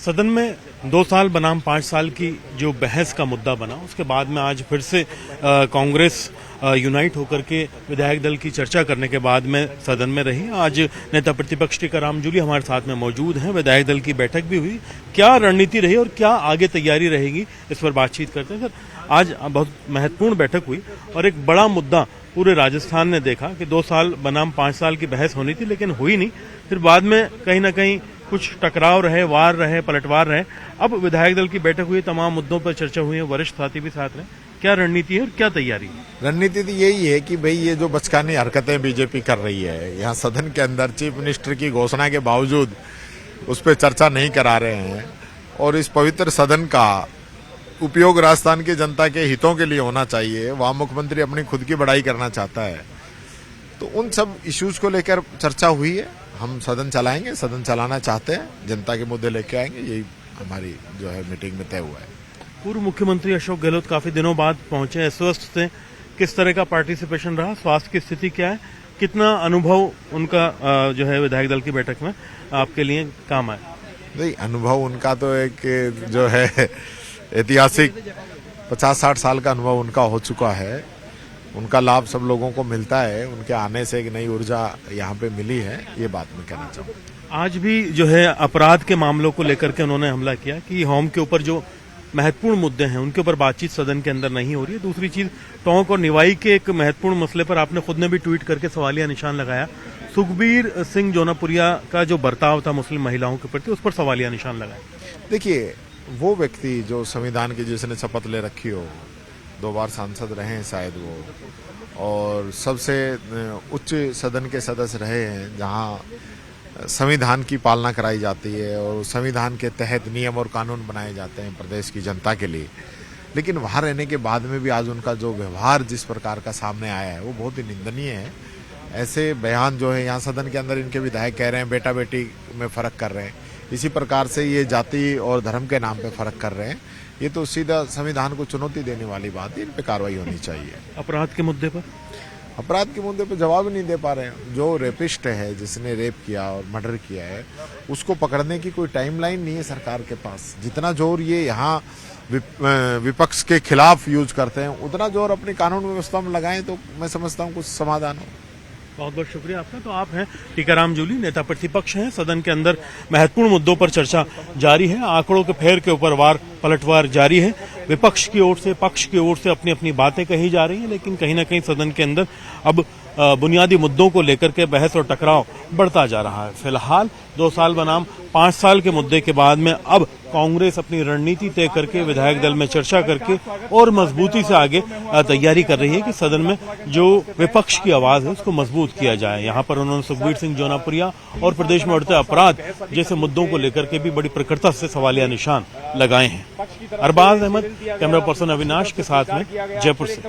सदन में 2 साल बनाम 5 साल की जो बहस का मुद्दा बना, उसके बाद में आज फिर से कांग्रेस यूनाइट होकर के विधायक दल की चर्चा करने के बाद में सदन में रही। आज नेता प्रतिपक्ष टीकाराम जूली हमारे साथ में मौजूद हैं। विधायक दल की बैठक भी हुई। क्या रणनीति रही और क्या आगे तैयारी रहेगी, इस पर बातचीत करते हैं। सर, आज बहुत महत्वपूर्ण बैठक हुई और एक बड़ा मुद्दा पूरे राजस्थान ने देखा कि 2 साल बनाम 5 साल की बहस होनी थी, लेकिन हुई नहीं। फिर बाद में कहीं ना कहीं कुछ टकराव रहे, वार रहे, पलटवार रहे। अब विधायक दल की बैठक हुई, तमाम मुद्दों पर चर्चा हुई है, वरिष्ठ साथी भी साथ रहे। क्या रणनीति है और क्या तैयारी है? रणनीति तो यही है कि भाई ये जो बचकानी हरकतें बीजेपी कर रही है, यहाँ सदन के अंदर चीफ मिनिस्टर की घोषणा के बावजूद उस पर चर्चा नहीं करा रहे हैं और इस पवित्र सदन का उपयोग राजस्थान की जनता के हितों के लिए होना चाहिए। वहां मुख्यमंत्री अपनी खुद की बड़ाई करना चाहता है, तो उन सब इश्यूज को लेकर चर्चा हुई है। हम सदन चलाएंगे, सदन चलाना चाहते हैं, जनता के मुद्दे लेके आएंगे, यही हमारी जो है मीटिंग में तय हुआ है। पूर्व मुख्यमंत्री अशोक गहलोत काफी दिनों बाद पहुंचे, अस्वस्थ थे। किस तरह का पार्टिसिपेशन रहा, स्वास्थ्य की स्थिति क्या है, कितना अनुभव उनका जो है विधायक दल की बैठक में आपके लिए काम आया? नहीं, अनुभव उनका तो एक जो है ऐतिहासिक 50-60 साल का अनुभव उनका हो चुका है। उनका लाभ सब लोगों को मिलता है। उनके आने से एक नई ऊर्जा यहाँ पे मिली है, ये बात मैं कहना चाहूँगा। आज भी जो है अपराध के मामलों को लेकर के उन्होंने हमला किया कि होम के ऊपर जो महत्वपूर्ण मुद्दे हैं उनके ऊपर बातचीत सदन के अंदर नहीं हो रही है। दूसरी चीज, टोंक और निवाई के एक महत्वपूर्ण मसले पर आपने खुद ने भी ट्वीट करके सवालिया निशान लगाया। सुखबीर सिंह जोनापुरिया का जो बर्ताव था मुस्लिम महिलाओं के प्रति, उस पर सवालिया निशान लगाया। देखिए, वो व्यक्ति जो संविधान की जिसने शपथ ले रखी हो, 2 बार सांसद रहे हैं शायद वो, और सबसे उच्च सदन के सदस्य रहे हैं जहां संविधान की पालना कराई जाती है और संविधान के तहत नियम और कानून बनाए जाते हैं प्रदेश की जनता के लिए। लेकिन वहां रहने के बाद में भी आज उनका जो व्यवहार जिस प्रकार का सामने आया है वो बहुत ही निंदनीय है। ऐसे बयान जो है यहाँ सदन के अंदर इनके विधायक कह रहे हैं बेटा बेटी में फर्क कर रहे हैं, इसी प्रकार से ये जाति और धर्म के नाम पे फर्क कर रहे हैं। ये तो सीधा संविधान को चुनौती देने वाली बात है। इन पे कार्रवाई होनी चाहिए। अपराध के मुद्दे पर जवाब नहीं दे पा रहे हैं। जो रेपिस्ट है, जिसने रेप किया और मर्डर किया है, उसको पकड़ने की कोई टाइमलाइन नहीं है सरकार के पास। जितना जोर ये यहाँ विपक्ष के खिलाफ यूज करते हैं, उतना जोर अपनी कानून व्यवस्था में लगाएं तो मैं समझता हूँ कुछ समाधान हो। बहुत बहुत शुक्रिया आपका। तो आप हैं टीकाराम जूली, नेता प्रतिपक्ष हैं। सदन के अंदर महत्वपूर्ण मुद्दों पर चर्चा जारी है, आंकड़ों के फेर के ऊपर वार पलटवार जारी है। विपक्ष की ओर से, पक्ष की ओर से अपनी अपनी बातें कही जा रही हैं, लेकिन कहीं ना कहीं सदन के अंदर अब बुनियादी मुद्दों को लेकर के बहस और टकराव बढ़ता जा रहा है। फिलहाल 2 साल बनाम 5 साल के मुद्दे के बाद में अब कांग्रेस अपनी रणनीति तय करके विधायक दल में चर्चा करके और मजबूती से आगे तैयारी कर रही है कि सदन में जो विपक्ष की आवाज है उसको मजबूत किया जाए। यहाँ पर उन्होंने सुखबीर सिंह जोनापुरिया और प्रदेश में बढ़ते अपराध जैसे मुद्दों को लेकर के भी बड़ी प्रखरता से सवालिया निशान लगाए हैं। अरबाज अहमद, कैमरा पर्सन अविनाश के साथ में, जयपुर से।